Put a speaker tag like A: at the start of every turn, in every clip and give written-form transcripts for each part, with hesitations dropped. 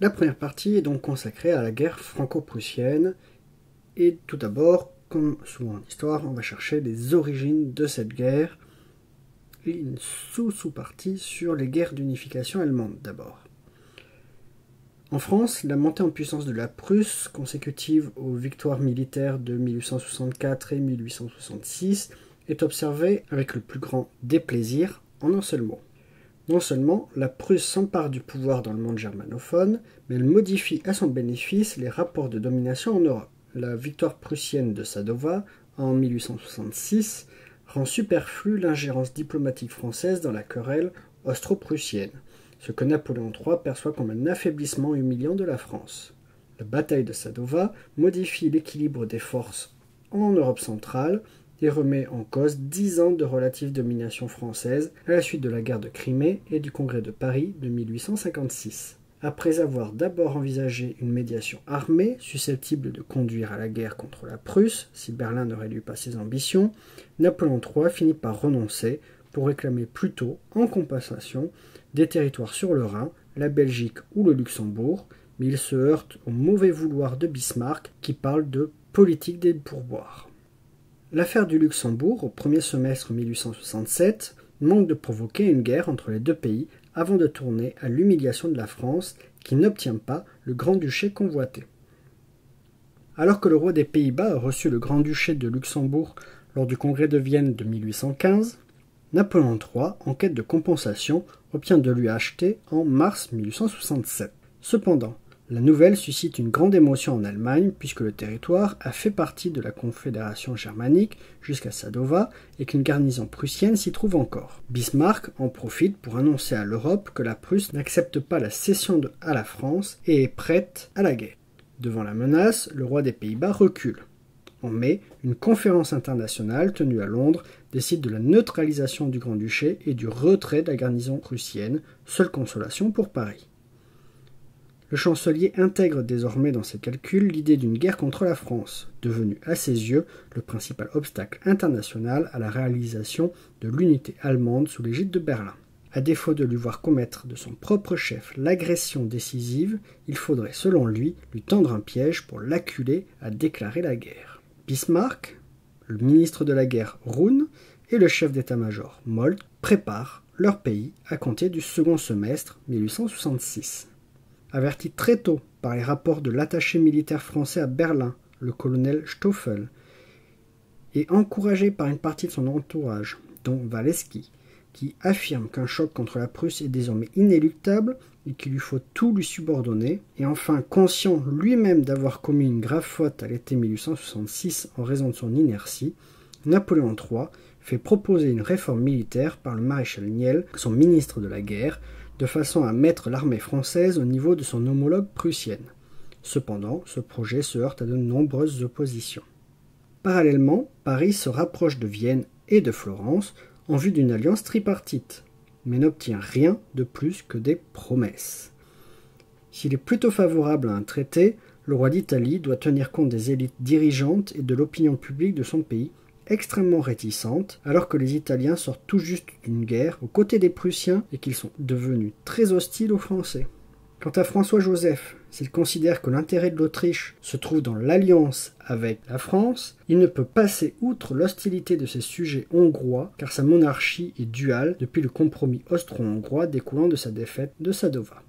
A: La première partie est donc consacrée à la guerre franco-prussienne. Et tout d'abord, comme souvent en histoire, on va chercher les origines de cette guerre et une sous-partie sur les guerres d'unification allemande d'abord. En France, la montée en puissance de la Prusse, consécutive aux victoires militaires de 1864 et 1866, est observée avec le plus grand déplaisir en un seul mot. Non seulement la Prusse s'empare du pouvoir dans le monde germanophone, mais elle modifie à son bénéfice les rapports de domination en Europe. La victoire prussienne de Sadowa, en 1866, rend superflue l'ingérence diplomatique française dans la querelle austro-prussienne, ce que Napoléon III perçoit comme un affaiblissement humiliant de la France. La bataille de Sadowa modifie l'équilibre des forces en Europe centrale et remet en cause 10 ans de relative domination française à la suite de la guerre de Crimée et du Congrès de Paris de 1856. Après avoir d'abord envisagé une médiation armée susceptible de conduire à la guerre contre la Prusse, si Berlin ne réduit pas ses ambitions, Napoléon III finit par renoncer pour réclamer plutôt, en compensation, des territoires sur le Rhin, la Belgique ou le Luxembourg, mais il se heurte au mauvais vouloir de Bismarck qui parle de politique des pourboires. L'affaire du Luxembourg, au premier semestre 1867, manque de provoquer une guerre entre les deux pays avant de tourner à l'humiliation de la France qui n'obtient pas le grand-duché convoité. Alors que le roi des Pays-Bas a reçu le grand-duché de Luxembourg lors du congrès de Vienne de 1815, Napoléon III, en quête de compensation, obtient de lui acheter en mars 1867. Cependant, la nouvelle suscite une grande émotion en Allemagne puisque le territoire a fait partie de la Confédération germanique jusqu'à Sadowa et qu'une garnison prussienne s'y trouve encore. Bismarck en profite pour annoncer à l'Europe que la Prusse n'accepte pas la cession à la France et est prête à la guerre. Devant la menace, le roi des Pays-Bas recule. En mai, une conférence internationale tenue à Londres décide de la neutralisation du Grand-Duché et du retrait de la garnison prussienne, seule consolation pour Paris. Le chancelier intègre désormais dans ses calculs l'idée d'une guerre contre la France, devenue à ses yeux le principal obstacle international à la réalisation de l'unité allemande sous l'égide de Berlin. À défaut de lui voir commettre de son propre chef l'agression décisive, il faudrait, selon lui tendre un piège pour l'acculer à déclarer la guerre. Bismarck, le ministre de la guerre Roon et le chef d'état-major Moltke préparent leur pays à compter du second semestre 1866. Averti très tôt par les rapports de l'attaché militaire français à Berlin, le colonel Stoffel, et encouragé par une partie de son entourage, dont Walewski, qui affirme qu'un choc contre la Prusse est désormais inéluctable et qu'il lui faut tout lui subordonner, et enfin conscient lui-même d'avoir commis une grave faute à l'été 1866 en raison de son inertie, Napoléon III fait proposer une réforme militaire par le maréchal Niel, son ministre de la guerre, de façon à mettre l'armée française au niveau de son homologue prussienne. Cependant, ce projet se heurte à de nombreuses oppositions. Parallèlement, Paris se rapproche de Vienne et de Florence en vue d'une alliance tripartite, mais n'obtient rien de plus que des promesses. S'il est plutôt favorable à un traité, le roi d'Italie doit tenir compte des élites dirigeantes et de l'opinion publique de son pays, extrêmement réticente, alors que les Italiens sortent tout juste d'une guerre aux côtés des Prussiens et qu'ils sont devenus très hostiles aux Français. Quant à François-Joseph, s'il considère que l'intérêt de l'Autriche se trouve dans l'alliance avec la France, il ne peut passer outre l'hostilité de ses sujets hongrois car sa monarchie est duale depuis le compromis austro-hongrois découlant de sa défaite de Sadowa.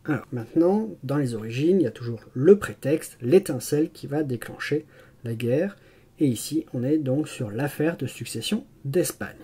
A: Alors maintenant, dans les origines, il y a toujours le prétexte, l'étincelle qui va déclencher la guerre. Et ici, on est donc sur l'affaire de succession d'Espagne.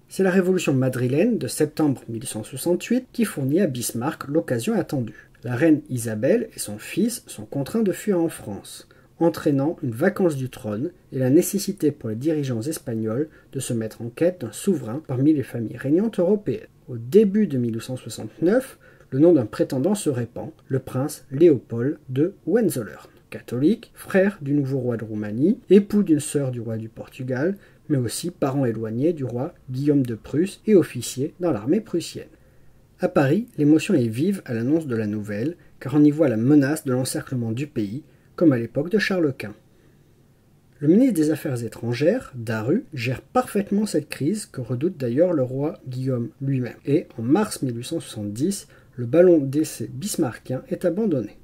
A: C'est la révolution madrilène de septembre 1868 qui fournit à Bismarck l'occasion attendue. La reine Isabelle et son fils sont contraints de fuir en France, entraînant une vacance du trône et la nécessité pour les dirigeants espagnols de se mettre en quête d'un souverain parmi les familles régnantes européennes. Au début de 1869, le nom d'un prétendant se répand, le prince Léopold de Hohenzollern. Catholique, frère du nouveau roi de Roumanie, époux d'une sœur du roi du Portugal, mais aussi parent éloigné du roi Guillaume de Prusse et officier dans l'armée prussienne. À Paris, l'émotion est vive à l'annonce de la nouvelle, car on y voit la menace de l'encerclement du pays, comme à l'époque de Charles Quint. Le ministre des Affaires étrangères, Daru, gère parfaitement cette crise que redoute d'ailleurs le roi Guillaume lui-même. Et en mars 1870, le ballon d'essai bismarckien est abandonné.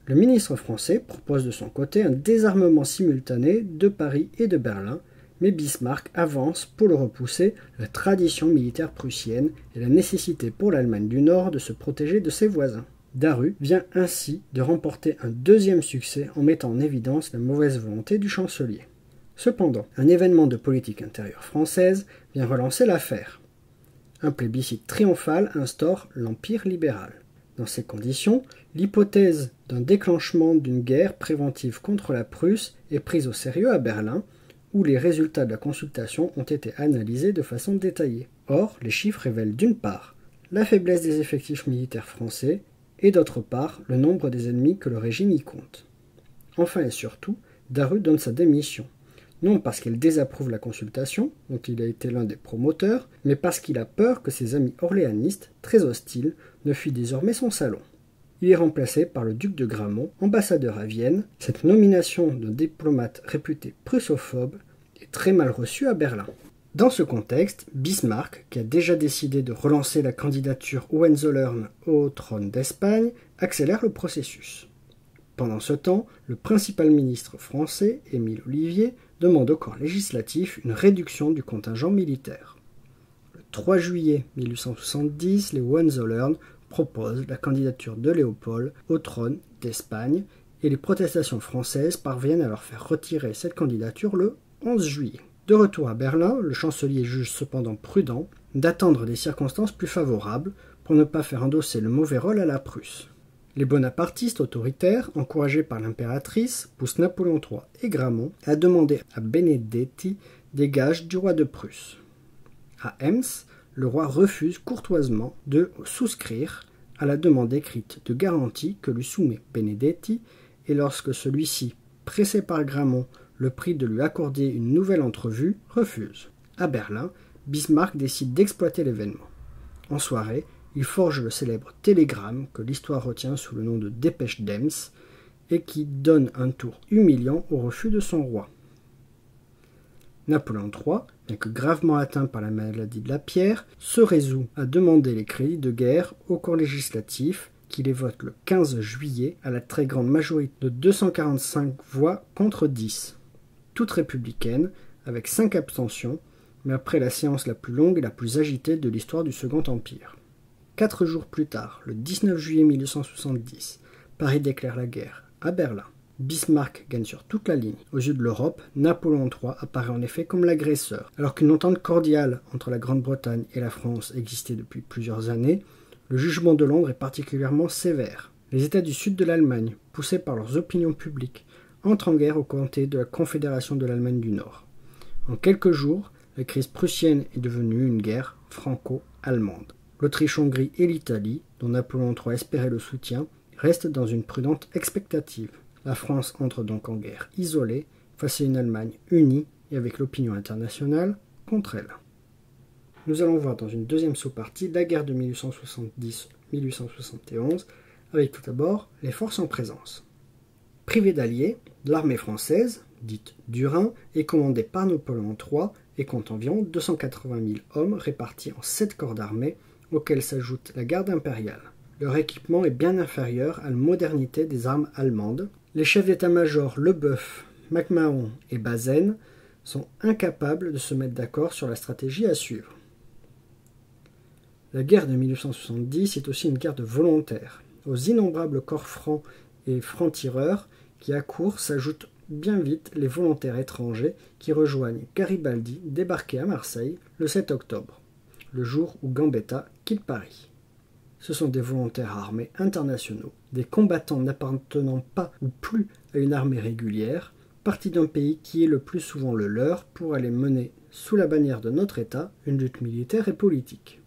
A: Le ministre français propose de son côté un désarmement simultané de Paris et de Berlin, mais Bismarck avance pour le repousser la tradition militaire prussienne et la nécessité pour l'Allemagne du Nord de se protéger de ses voisins. Daru vient ainsi de remporter un deuxième succès en mettant en évidence la mauvaise volonté du chancelier. Cependant, un événement de politique intérieure française vient relancer l'affaire. Un plébiscite triomphal instaure l'Empire libéral. Dans ces conditions, l'hypothèse d'un déclenchement d'une guerre préventive contre la Prusse est prise au sérieux à Berlin, où les résultats de la consultation ont été analysés de façon détaillée. Or, les chiffres révèlent d'une part la faiblesse des effectifs militaires français et d'autre part le nombre des ennemis que le régime y compte. Enfin et surtout, Daru donne sa démission, non parce qu'il désapprouve la consultation, dont il a été l'un des promoteurs, mais parce qu'il a peur que ses amis orléanistes, très hostiles, ne fuient désormais son salon. Il est remplacé par le duc de Gramont, ambassadeur à Vienne. Cette nomination d'un diplomate réputé prussophobe est très mal reçue à Berlin. Dans ce contexte, Bismarck, qui a déjà décidé de relancer la candidature Hohenzollern au trône d'Espagne, accélère le processus. Pendant ce temps, le principal ministre français, Émile Ollivier, demande au corps législatif une réduction du contingent militaire. Le 3 juillet 1870, les Hohenzollern proposent la candidature de Léopold au trône d'Espagne et les protestations françaises parviennent à leur faire retirer cette candidature le 11 juillet. De retour à Berlin, le chancelier juge cependant prudent d'attendre des circonstances plus favorables pour ne pas faire endosser le mauvais rôle à la Prusse. Les bonapartistes autoritaires, encouragés par l'impératrice, poussent Napoléon III et Gramont à demander à Benedetti des gages du roi de Prusse. À Ems, le roi refuse courtoisement de souscrire à la demande écrite de garantie que lui soumet Benedetti, et lorsque celui-ci, pressé par Gramont, le prie de lui accorder une nouvelle entrevue, refuse. À Berlin, Bismarck décide d'exploiter l'événement. En soirée, il forge le célèbre télégramme que l'histoire retient sous le nom de Dépêche d'Ems et qui donne un tour humiliant au refus de son roi. Napoléon III, bien que gravement atteint par la maladie de la pierre, se résout à demander les crédits de guerre au corps législatif qui les vote le 15 juillet à la très grande majorité de 245 voix contre 10, toutes républicaines, avec 5 abstentions, mais après la séance la plus longue et la plus agitée de l'histoire du Second Empire. 4 jours plus tard, le 19 juillet 1870, Paris déclare la guerre à Berlin. Bismarck gagne sur toute la ligne. Aux yeux de l'Europe, Napoléon III apparaît en effet comme l'agresseur. Alors qu'une entente cordiale entre la Grande-Bretagne et la France existait depuis plusieurs années, le jugement de Londres est particulièrement sévère. Les États du sud de l'Allemagne, poussés par leurs opinions publiques, entrent en guerre aux côtés de la Confédération de l'Allemagne du Nord. En quelques jours, la crise prussienne est devenue une guerre franco-allemande. L'Autriche-Hongrie et l'Italie, dont Napoléon III espérait le soutien, restent dans une prudente expectative. La France entre donc en guerre isolée face à une Allemagne unie et avec l'opinion internationale contre elle. Nous allons voir dans une deuxième sous-partie la guerre de 1870-1871, avec tout d'abord les forces en présence. Privée d'alliés, l'armée française, dite du Rhin, est commandée par Napoléon III et compte environ 280 000 hommes répartis en 7 corps d'armée, auxquels s'ajoute la garde impériale. Leur équipement est bien inférieur à la modernité des armes allemandes. Les chefs d'état-major Leboeuf, MacMahon et Bazaine sont incapables de se mettre d'accord sur la stratégie à suivre. La guerre de 1870 est aussi une guerre de volontaires. Aux innombrables corps francs et francs-tireurs qui accourent s'ajoutent bien vite les volontaires étrangers qui rejoignent Garibaldi débarqué à Marseille le 7 octobre, le jour où Gambetta quitte Paris. Ce sont des volontaires armés internationaux, des combattants n'appartenant pas ou plus à une armée régulière, partis d'un pays qui est le plus souvent le leur pour aller mener, sous la bannière de notre État, une lutte militaire et politique.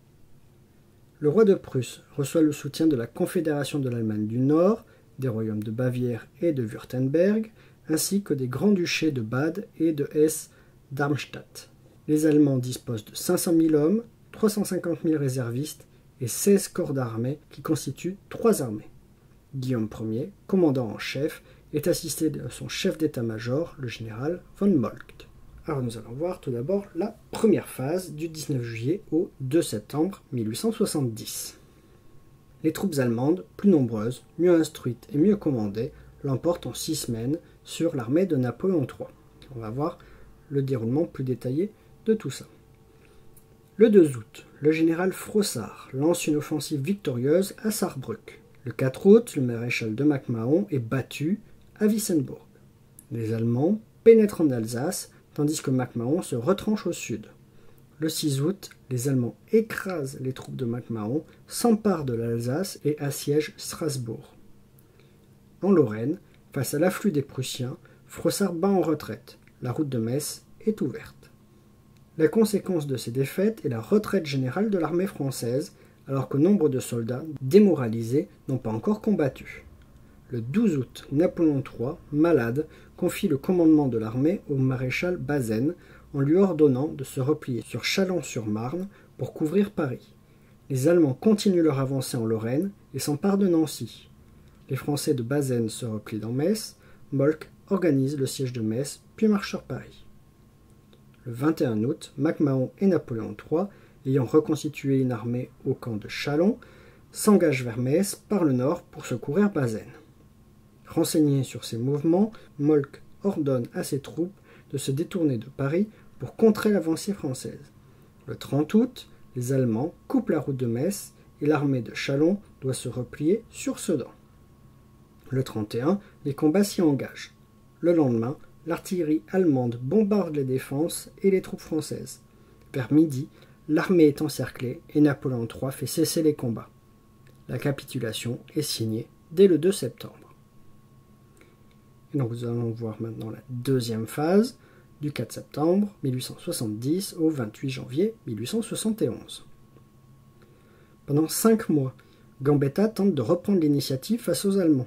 A: Le roi de Prusse reçoit le soutien de la Confédération de l'Allemagne du Nord, des royaumes de Bavière et de Wurtemberg, ainsi que des grands-duchés de Bade et de Hesse-Darmstadt. Les Allemands disposent de 500 000 hommes, 350 000 réservistes et 16 corps d'armée qui constituent 3 armées. Guillaume Ier, commandant en chef, est assisté de son chef d'état-major, le général von Moltke. Alors nous allons voir tout d'abord la première phase du 19 juillet au 2 septembre 1870. Les troupes allemandes, plus nombreuses, mieux instruites et mieux commandées, l'emportent en 6 semaines sur l'armée de Napoléon III. On va voir le déroulement plus détaillé de tout ça. Le 2 août, le général Frossard lance une offensive victorieuse à Sarrebruck. Le 4 août, le maréchal de MacMahon est battu à Wissembourg. Les Allemands pénètrent en Alsace, tandis que MacMahon se retranche au sud. Le 6 août, les Allemands écrasent les troupes de MacMahon, s'emparent de l'Alsace et assiègent Strasbourg. En Lorraine, face à l'afflux des Prussiens, Frossard bat en retraite. La route de Metz est ouverte. La conséquence de ces défaites est la retraite générale de l'armée française, alors que nombre de soldats, démoralisés, n'ont pas encore combattu. Le 12 août, Napoléon III, malade, confie le commandement de l'armée au maréchal Bazaine, en lui ordonnant de se replier sur Châlons-sur-Marne pour couvrir Paris. Les Allemands continuent leur avancée en Lorraine et s'emparent de Nancy. Les Français de Bazaine se replient dans Metz, Moltke organise le siège de Metz, puis marche sur Paris. Le 21 août, MacMahon et Napoléon III, ayant reconstitué une armée au camp de Châlons, s'engagent vers Metz par le nord pour secourir Bazaine. Renseigné sur ces mouvements, Moltke ordonne à ses troupes de se détourner de Paris pour contrer l'avancée française. Le 30 août, les Allemands coupent la route de Metz et l'armée de Châlons doit se replier sur Sedan. Le 31, les combats s'y engagent. Le lendemain, l'artillerie allemande bombarde les défenses et les troupes françaises. Vers midi, l'armée est encerclée et Napoléon III fait cesser les combats. La capitulation est signée dès le 2 septembre. Et donc nous allons voir maintenant la deuxième phase, du 4 septembre 1870 au 28 janvier 1871. Pendant 5 mois, Gambetta tente de reprendre l'initiative face aux Allemands.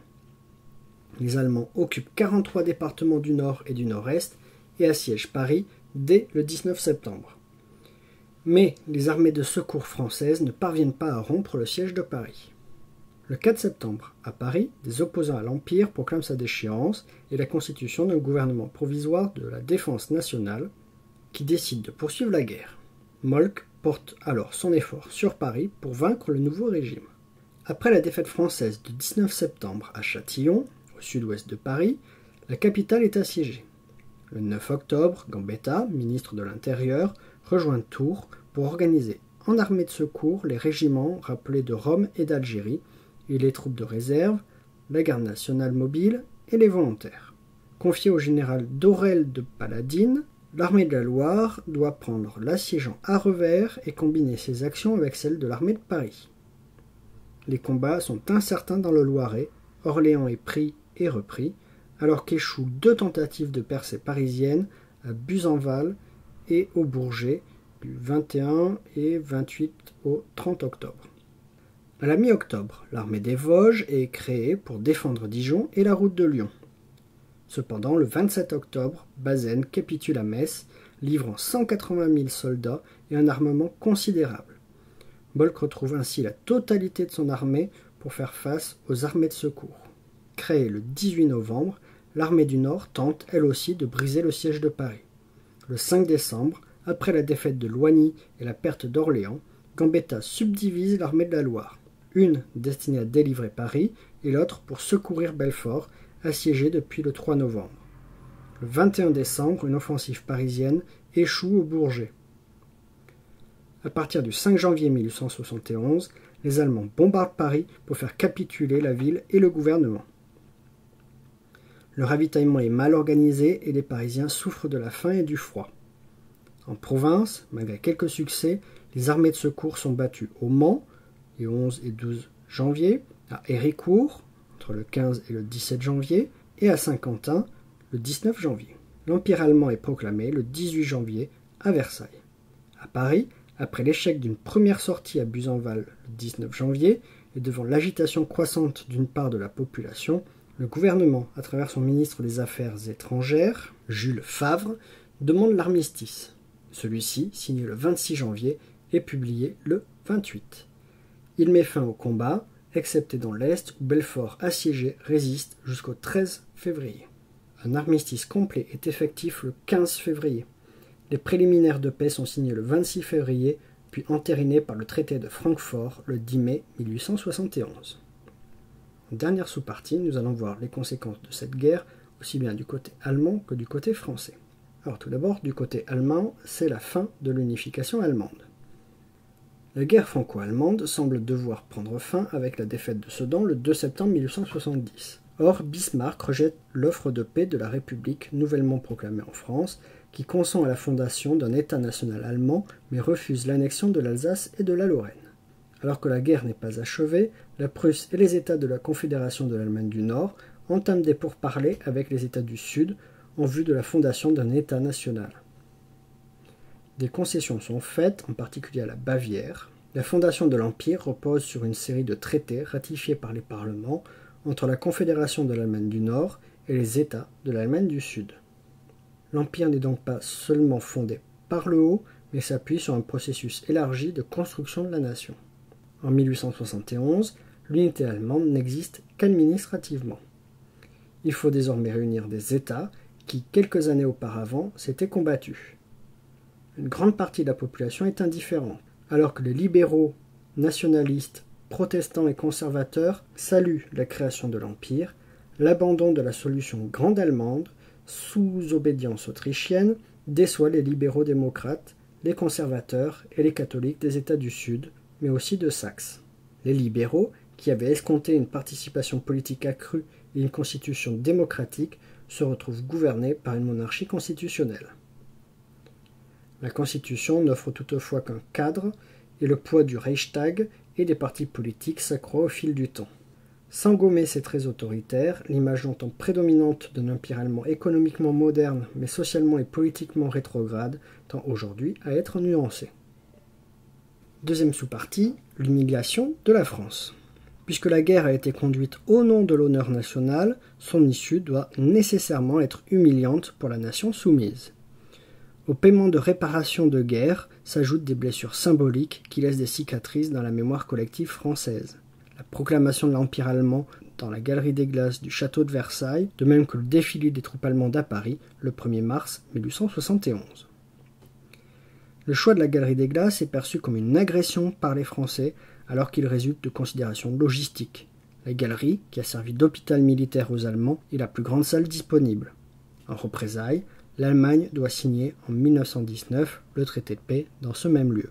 A: Les Allemands occupent 43 départements du Nord et du Nord-Est et assiègent Paris dès le 19 septembre. Mais les armées de secours françaises ne parviennent pas à rompre le siège de Paris. Le 4 septembre, à Paris, des opposants à l'Empire proclament sa déchéance et la constitution d'un gouvernement provisoire de la défense nationale qui décide de poursuivre la guerre. Moltke porte alors son effort sur Paris pour vaincre le nouveau régime. Après la défaite française du 19 septembre à Châtillon, au sud-ouest de Paris, la capitale est assiégée. Le 9 octobre, Gambetta, ministre de l'Intérieur, rejoint Tours pour organiser en armée de secours les régiments rappelés de Rome et d'Algérie, et les troupes de réserve, la garde nationale mobile et les volontaires. Confiée au général d'Aurelle de Paladine, l'armée de la Loire doit prendre l'assiégeant à revers et combiner ses actions avec celles de l'armée de Paris. Les combats sont incertains dans le Loiret, Orléans est pris et repris, alors qu'échouent 2 tentatives de percée parisienne à Buzenval et au Bourget du 21 et 28 au 30 octobre. À la mi-octobre, l'armée des Vosges est créée pour défendre Dijon et la route de Lyon. Cependant, le 27 octobre, Bazaine capitule à Metz, livrant 180 000 soldats et un armement considérable. Moltke retrouve ainsi la totalité de son armée pour faire face aux armées de secours. Créée le 18 novembre, l'armée du Nord tente, elle aussi, de briser le siège de Paris. Le 5 décembre, après la défaite de Loigny et la perte d'Orléans, Gambetta subdivise l'armée de la Loire. Une destinée à délivrer Paris et l'autre pour secourir Belfort, assiégé depuis le 3 novembre. Le 21 décembre, une offensive parisienne échoue au Bourget. À partir du 5 janvier 1871, les Allemands bombardent Paris pour faire capituler la ville et le gouvernement. Le ravitaillement est mal organisé et les Parisiens souffrent de la faim et du froid. En province, malgré quelques succès, les armées de secours sont battues au Mans, les 11 et 12 janvier, à Héricourt, entre le 15 et le 17 janvier, et à Saint-Quentin, le 19 janvier. L'Empire allemand est proclamé le 18 janvier à Versailles. À Paris, après l'échec d'une première sortie à Buzenval le 19 janvier, et devant l'agitation croissante d'une part de la population, le gouvernement, à travers son ministre des Affaires étrangères, Jules Favre, demande l'armistice. Celui-ci, signé le 26 janvier, est publié le 28. Il met fin au combat, excepté dans l'Est où Belfort assiégé résiste jusqu'au 13 février. Un armistice complet est effectif le 15 février. Les préliminaires de paix sont signés le 26 février, puis entériné par le traité de Francfort le 10 mai 1871. En dernière sous-partie, nous allons voir les conséquences de cette guerre, aussi bien du côté allemand que du côté français. Alors tout d'abord, du côté allemand, c'est la fin de l'unification allemande. La guerre franco-allemande semble devoir prendre fin avec la défaite de Sedan le 2 septembre 1870. Or, Bismarck rejette l'offre de paix de la République nouvellement proclamée en France, qui consent à la fondation d'un État national allemand, mais refuse l'annexion de l'Alsace et de la Lorraine. Alors que la guerre n'est pas achevée, la Prusse et les États de la Confédération de l'Allemagne du Nord entament des pourparlers avec les États du Sud en vue de la fondation d'un État national. Des concessions sont faites, en particulier à la Bavière. La fondation de l'Empire repose sur une série de traités ratifiés par les parlements entre la Confédération de l'Allemagne du Nord et les États de l'Allemagne du Sud. L'Empire n'est donc pas seulement fondé par le haut, mais s'appuie sur un processus élargi de construction de la nation. En 1871, l'unité allemande n'existe qu'administrativement. Il faut désormais réunir des États qui, quelques années auparavant, s'étaient combattus. Une grande partie de la population est indifférente, alors que les libéraux, nationalistes, protestants et conservateurs saluent la création de l'Empire, l'abandon de la solution grande allemande, sous obédience autrichienne, déçoit les libéraux démocrates, les conservateurs et les catholiques des États du Sud, mais aussi de Saxe. Les libéraux, qui avaient escompté une participation politique accrue et une constitution démocratique, se retrouvent gouvernés par une monarchie constitutionnelle. La Constitution n'offre toutefois qu'un cadre, et le poids du Reichstag et des partis politiques s'accroît au fil du temps. Sans gommer ces traits autoritaires, l'image longtemps prédominante d'un empire allemand économiquement moderne, mais socialement et politiquement rétrograde, tend aujourd'hui à être nuancée. Deuxième sous-partie, l'humiliation de la France. Puisque la guerre a été conduite au nom de l'honneur national, son issue doit nécessairement être humiliante pour la nation soumise. Au paiement de réparations de guerre s'ajoutent des blessures symboliques qui laissent des cicatrices dans la mémoire collective française. La proclamation de l'Empire allemand dans la Galerie des Glaces du château de Versailles, de même que le défilé des troupes allemandes à Paris le 1er mars 1871. Le choix de la Galerie des Glaces est perçu comme une agression par les Français alors qu'il résulte de considérations logistiques. La galerie, qui a servi d'hôpital militaire aux Allemands, est la plus grande salle disponible. En représailles, l'Allemagne doit signer en 1919 le traité de paix dans ce même lieu.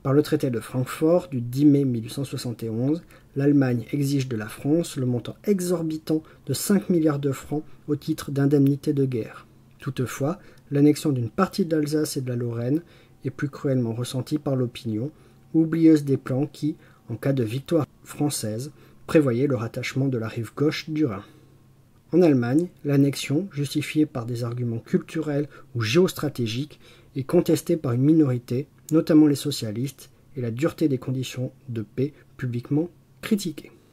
A: Par le traité de Francfort du 10 mai 1871, l'Allemagne exige de la France le montant exorbitant de 5 milliards de francs au titre d'indemnité de guerre. Toutefois, l'annexion d'une partie de l'Alsace et de la Lorraine est plus cruellement ressentie par l'opinion, oublieuse des plans qui, en cas de victoire française, prévoyaient le rattachement de la rive gauche du Rhin. En Allemagne, l'annexion, justifiée par des arguments culturels ou géostratégiques, est contestée par une minorité, notamment les socialistes, et la dureté des conditions de paix publiquement critiquée.